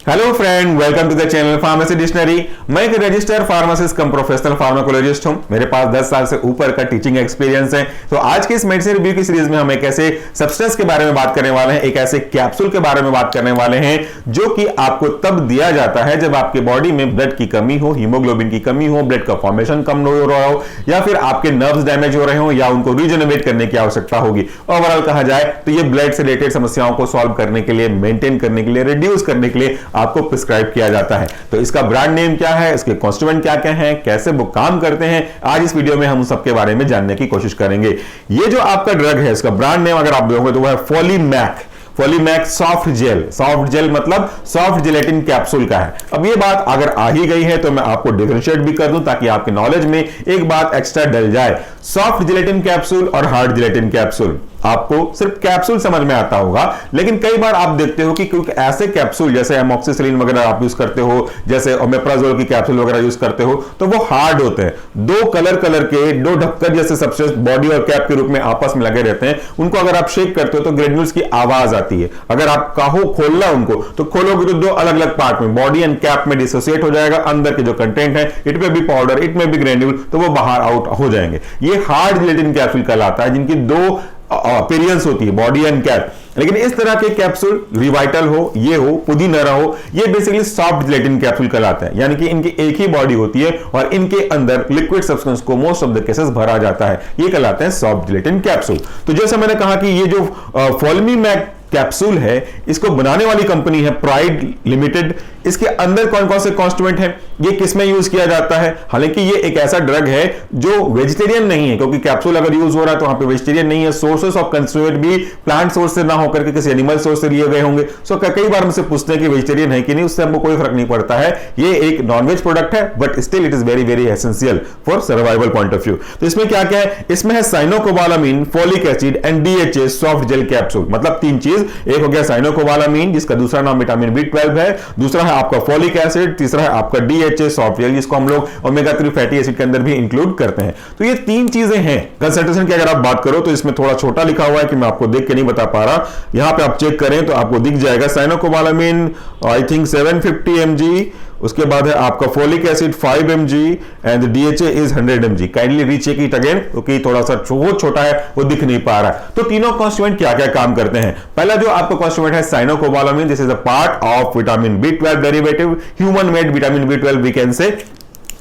Hello friend, welcome to the channel pharmacy dictionary. मैं एक registered pharmacist cum professional pharmacologist हूं। मेरे पास 10 साल से ऊपर का टीचिंग एक्सपीरियंस है। तो आज के इस मेडिसिन रिव्यू की सीरीज में हम एक ऐसे सब्सटेंस के बारे में बात करने वाले हैं, एक ऐसे कैप्सूल के बारे में बात करने वाले हैं जो कि आपको तब दिया जाता है जब आपके बॉडी में ब्लड की कमी हो, हीमोग्लोबिन की कमी हो, ब्लड का फॉर्मेशन कम हो रहा हो, या फिर आपके नर्व्स डैमेज हो रहे हो, या उनको रिजेनरेट करने की आवश्यकता होगी। ओवरऑल कहा जाए तो ये ब्लड से रिलेटेड समस्याओं को सॉल्व करने के लिए, मेंटेन करने के लिए, रिड्यूस करने के लिए आपको प्रिस्क्राइब किया जाता है। तो इसका ब्रांड नेम क्या है, इसके कॉन्स्टिट्यूएंट क्या क्या हैं, कैसे वो काम करते हैं, आज इस वीडियो में हम सबके बारे में जानने की कोशिश करेंगे। ये जो आपका ड्रग है, इसका ब्रांड नेम अगर आप देखोगे तो वो है फॉलीमैक सॉफ्ट जेल मतलब सॉफ्ट जेलेटिन कैप्सूल का है। अब ये बात अगर आ ही गई है तो मैं आपको डिफरेंशिएट भी कर दूं ताकि आपके नॉलेज में एक बात एक्स्ट्रा डल जाए। सॉफ्ट जेलेटिन कैप्सूल और हार्ड जेलेटिन कैप्सूल, आपको सिर्फ कैप्सूल समझ में आता होगा, लेकिन कई बार आप देखते हो कि क्योंकि ऐसे कैप्सूल जैसे एमॉक्सिसिलिन वगैरह आप यूज करते हो, जैसे ओमेप्राजोल की कैप्सूल वगैरह यूज करते हो, तो वो हार्ड होते हैं। दो कलर के दो ढक्कन जैसे सब्सटेंस बॉडी और कैप के रूप में आपस में लगे रहते हैं। उनको अगर आप शेक करते हो तो ग्रेन्यूल्स की आवाज आती है। अगर आप कहो खोलना उनको तो खोलोगे तो दो अलग अलग पार्ट में, बॉडी एंड कैप में डिसोसिएट हो जाएगा। अंदर के जो कंटेंट है, इट में भी पाउडर, इट में भी ग्रेन्यूल, तो वो बाहर आउट हो जाएंगे। ये हार्ड जेलेटिन कैप्सूल कहलाता है, जिनकी दो अपीयरेंस होती है, बॉडी एंड कैप। लेकिन इस तरह के कैप्सूल रिवाइटल हो, ये हो, पुदीनरा हो, ये बेसिकली सॉफ्ट जेलेटिन कैप्सूल कहलाता है। यानी कि इनकी एक ही बॉडी होती है और इनके अंदर लिक्विड सब्सटेंस को मोस्ट ऑफ द केसेस भरा जाता है। ये कहलाते हैं सॉफ्ट जेलेटिन कैप्सूल। तो जैसे मैंने कहा कि ये जो फॉलीमैक कैप्सूल है, इसको बनाने वाली कंपनी है प्राइड लिमिटेड। इसके अंदर कौन कौन से कॉन्स्टिट्यूएंट हैं, ये किस में यूज किया जाता है। हालांकि ये एक ऐसा ड्रग है जो वेजिटेरियन नहीं है, क्योंकि कैप्सूल अगर यूज हो रहा है तो वहां पे वेजिटेरियन नहीं है। सोर्सेस ऑफ कंस्टिट्यूएंट भी प्लांट सोर्स से ना होकर के किसी एनिमल सोर्स से लिए गए होंगे। सो कई बार हमसे पूछते हैं कि वेजिटेरियन है कि नहीं, उससे हमको कोई फर्क नहीं पड़ता है। ये एक नॉनवेज प्रोडक्ट है, but still it is very very essential for survival point of view. तो इसमें क्या क्या है, इसमें है cyanocobalamin, folic acid and DHA soft gel capsule. मतलब तीन चीज, एक हो गया साइनोकोबालामीन जिसका दूसरा नाम विटामिन B12 है, दूसरा है आपका फोलिक एसिड, तीसरा है आपका डीएचए सॉफ्ट जेल, जिसको हम लोग ओमेगा 3 फैटी एसिड के अंदर भी इंक्लूड करते हैं। तो ये तीन चीजें हैं। कंसंट्रेशन की अगर आप बात करो तो इसमें थोड़ा छोटा लिखा हुआ है कि मैं आपको देख के नहीं बता पा रहा। यहां पे आप चेक करें तो आपको दिख जाएगा साइनोकोबालामीन आई थिंक 750 mg, उसके बाद है आपका folic acid 5 mg and DHA is 100 mg। Kindly recheck it again, क्योंकि थोड़ा सा छोटा है, वो दिख नहीं पा रहा है। तो तीनों कॉन्स्टिट्यूएंट क्या क्या काम करते हैं। पहला जो आपका कॉन्स्टिट्यूएंट है cyanocobalamin, this is a part of vitamin B12 derivative, human made vitamin B12 we can say.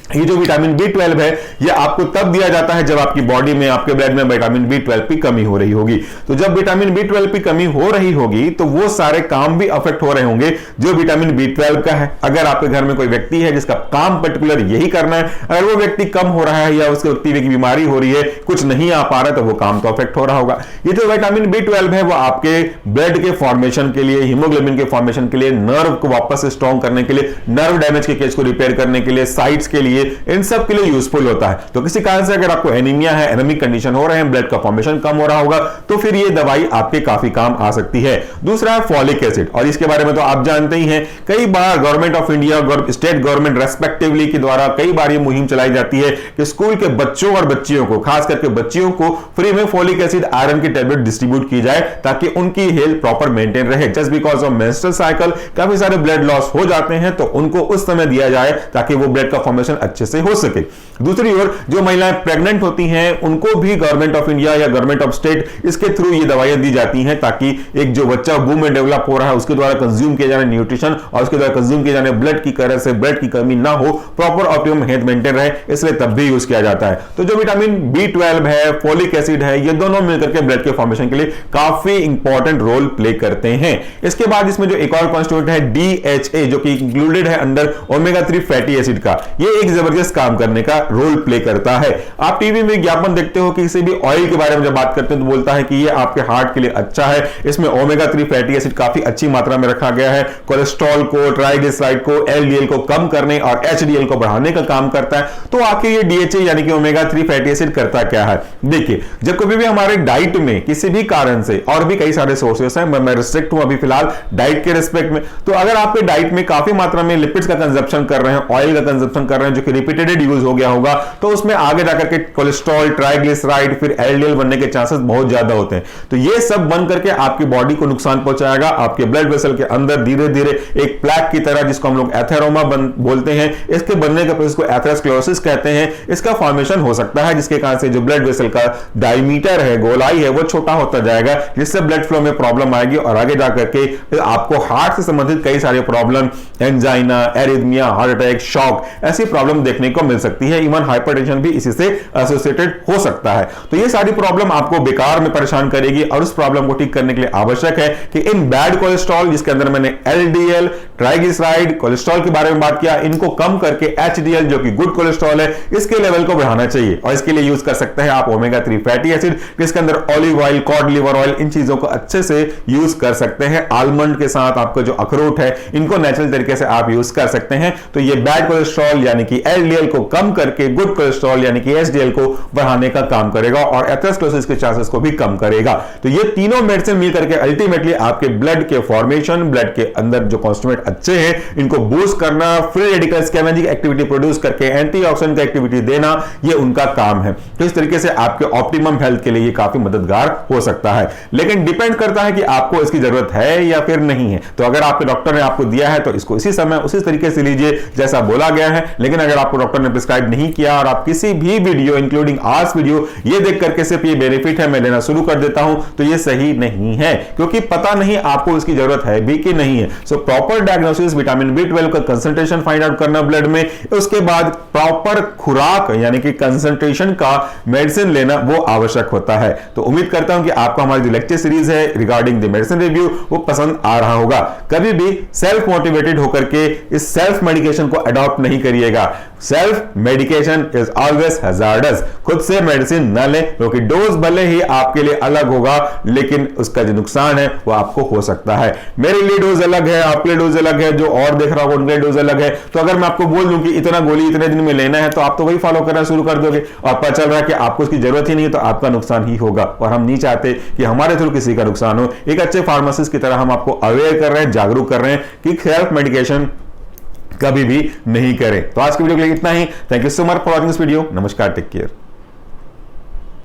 ये जो विटामिन B12 है, ये आपको तब दिया जाता है जब आपकी बॉडी में, आपके ब्लड में विटामिन B12 की कमी हो रही होगी। तो जब विटामिन B12 की कमी हो रही होगी तो वो सारे काम भी अफेक्ट हो रहे होंगे जो विटामिन B12 का है। अगर आपके घर में कोई व्यक्ति है जिसका काम पर्टिकुलर यही करना है, अगर वो व्यक्ति कम हो रहा है या उसके व्यक्ति की बीमारी हो रही है, कुछ नहीं आ पा रहा है, तो वो काम तो अफेक्ट हो रहा होगा। ये जो विटामिन B12 है वो आपके ब्लड के फॉर्मेशन के लिए, हीमोग्लोबिन के फॉर्मेशन के लिए, नर्व को वापस से स्ट्रॉन्ग करने के लिए, नर्व डैमेज के केस को रिपेयर करने के लिए, साइट्स के लिए, इन सब के लिए यूजफुल होता है। तो किसी कारण से अगर आपको एनीमिया है, एनीमिक कंडीशन हो रहे हैं, ब्लड का फॉर्मेशन कम हो रहा होगा, तो फिर ये दवाई आपके काफी काम आ सकती है। दूसरा है फॉलिक एसिड, और इसके बारे में तो आप जानते ही हैं, कई बार government of India, state government respectively के द्वारा कई बार ये मुहिम चलाई जाती है कि स्कूल के बच्चों और बच्चियों को, खास करके बच्चियों को फ्री में फॉलिक एसिड आयरन की टेबलेट डिस्ट्रीब्यूट की जाए ताकि उनकी हेल्थ प्रॉपर मेंटेन रहे। Just because of menstrual cycle काफी सारे ब्लड लॉस हो जाते हैं, तो उनको उस समय दिया जाए ताकि वो ब्लड का फॉर्मेशन अच्छे से हो सके। दूसरी ओर जो महिलाएं प्रेग्नेंट होती हैं, उनको भी गवर्नमेंट ऑफ इंडिया या गवर्नमेंट ऑफ स्टेट इसके थ्रू ये दवाइयां दी जाती हैं ताकि एक जो बच्चा वूम में डेवलप हो रहा है उसके द्वारा कंज्यूम किए जाने न्यूट्रिशन और उसके द्वारा कंज्यूम किए जाने ब्लड की तरह से ब्लड की कमी ना हो, प्रॉपर ऑप्टिमम हेल्थ मेंटेन रहे, इसलिए तब भी यूज किया जाता है। तो जो विटामिन B12 है, फोलिक एसिड है, ये दोनों मिलकर के ब्लड के फॉर्मेशन के लिए काफी इंपॉर्टेंट रोल प्ले करते हैं। इसके बाद इसमें जो एक और कॉन्स्टिट्यूएंट है DHA, जो कि इंक्लूडेड है अंडर ओमेगा 3 फैटी एसिड का, ये एक जबरदस्त काम करने का रोल प्ले करता है। आप टीवी में विज्ञापन देखते हो कि किसी भी ऑयल के बारे में जब बात करते हैं तो बोलता है कि ये आपके हार्ट के लिए अच्छा है, इसमें ओमेगा 3 फैटी एसिड काफी अच्छी मात्रा में रखा गया है, कोलेस्ट्रॉल को, ट्राइग्लिसराइड को, LDL को कम करने और HDL को बढ़ाने का काम करता है। तो आखिर ये DHA यानी कि ओमेगा 3 फैटी एसिड करता क्या है। देखिए, जब कभी भी हमारे डाइट में किसी भी कारण से, और भी कई सारे सोर्सेस हैं, मैं रिस्ट्रिक्ट हूं अभी फिलहाल डाइट के रिस्पेक्ट में, तो अगर आपके डाइट में काफी मात्रा में लिपिड्स का कंजप्शन कर रहे हैं, ऑयल का कंजप्शन कर रहे हैं जो कि कि रिपीटेड यूज हो गया होगा, तो उसमें आगे जाकर के कोलेस्ट्रॉल, ट्राइग्लिसराइड, फिर एलडीएल बनने के चांसेस बहुत ज्यादा होते हैं। तो ये सब बन करके आपकी बॉडी को नुकसान पहुंचाएगा। आपके ब्लड वेसल के अंदर धीरे धीरे एक प्लैक की तरह, जिसको हम लोग एथेरोमा बोलते हैं, इसके बनने का प्रोसेस को एथेरोस्क्लेरोसिस कहते हैं, इसका फॉर्मेशन हो सकता है, जिसके कारण से जो ब्लड वेसल का डायमीटर है, गोलाई है, वो छोटा होता जाएगा, जिससे ब्लड फ्लो में प्रॉब्लम आएगी और आगे जाकर के आपको हार्ट से संबंधित कई सारे problem, angina, arrhythmia, heart attack, shock, ऐसी प्रॉब्लम देखने को मिल सकती है। इवन हाइपरटेंशन भी इसी से एसोसिएटेड हो सकता है। तो ये सारी प्रॉब्लम आपको बेकार में परेशान करेगी और उस प्रॉब्लम को ठीक करने के लिए आवश्यक है कि इन बैड कोलेस्ट्रॉल, जिसके अंदर मैंने एलडीएल, ट्राइग्लिसराइड, कोलेस्ट्रॉल के बारे में बात किया, इनको कम करके एचडीएल जो कि गुड कोलेस्ट्रॉल है, इसके लेवल को बढ़ाना चाहिए। और इसके लिए यूज कर सकते हैं आप ओमेगा 3 फैटी एसिड, जिसके अंदर olive oil, cod liver oil, इन चीजों को अच्छे से यूज कर सकते हैं। आलमंड के साथ आपका जो अखरोट है, इनको नेचुरल तरीके से आप यूज कर सकते हैं। तो ये बैड कोलेस्ट्रॉल यानी कि एलडीएल को कम करके गुड कोलेस्ट्रॉल यानी कि एचडीएल को बढ़ाने का काम करेगा और एथेरोस्क्लेरोसिस के चांसेस को भी कम करेगा। तो ये तीनों मेडिसिन मिल करके अल्टीमेटली आपके ब्लड के फॉर्मेशन, ब्लड के अंदर जो कॉन्स्टिट्यूएंट अच्छे हैं, इनको बूस्ट करना, free radical scavenging activity produce करके एंटीऑक्सीडेंट का एक्टिविटी देना, ये उनका काम है। तो इस तरीके से आपके ऑप्टिमम हेल्थ के लिए ये काफी मददगार हो सकता है। लेकिन डिपेंड करता है कि आपको इसकी जरूरत है या फिर नहीं है। तो अगर आपके डॉक्टर ने आपको दिया है तो इसको इसी समय उसी तरीके से लीजिए जैसा बोला गया है। लेकिन अगर आपको डॉक्टर ने प्रिस्क्राइब नहीं किया और आप किसी भी वीडियो इंक्लूडिंग आज वीडियो ये देख करके सिर्फ ये बेनिफिट है मैं लेना शुरू कर देता हूं, तो ये सही नहीं है, क्योंकि पता नहीं आपको इसकी जरूरत है भी कि नहीं है। So proper diagnosis, vitamin B12 का कंसंट्रेशन फाइंड आउट करना ब्लड में, उसके बाद प्रॉपर खुराक यानी कि कंसंट्रेशन का मेडिसिन लेना वो आवश्यक होता है। तो उम्मीद करता हूं कि आपको हमारी जो लेक्चर सीरीज है रिगार्डिंग द मेडिसिन रिव्यू वो पसंद आ रहा होगा। कभी भी सेल्फ मोटिवेटेड होकर के इस सेल्फ मेडिकेशन को अडॉप्ट नहीं करिएगा। Self medication is always hazards. खुद से मेडिसिन न लें, क्योंकि डोज भले ही आपके लिए अलग होगा, लेकिन उसका जो नुकसान है वो आपको हो सकता है। मेरे लिए डोज अलग है, आपके लिए डोज अलग है, जो और देख रहा होगा उनके लिए डोज अलग है। तो अगर मैं आपको बोल दूं कि इतना गोली इतने दिन में लेना है, तो आप तो वही फॉलो करना शुरू कर दोगे और पता चल रहा है कि आपको उसकी जरूरत ही नहीं है, तो आपका नुकसान ही होगा। और हम नहीं चाहते कि हमारे थ्रू किसी का नुकसान हो। एक अच्छे फार्मासिस्ट की तरह हम आपको अवेयर कर रहे हैं, जागरूक कर रहे हैं कि सेल्फ मेडिकेशन कभी भी नहीं करें। तो आज की वीडियो के लिए इतना ही। Thank you so much for watching this video. नमस्कार, टेक केयर।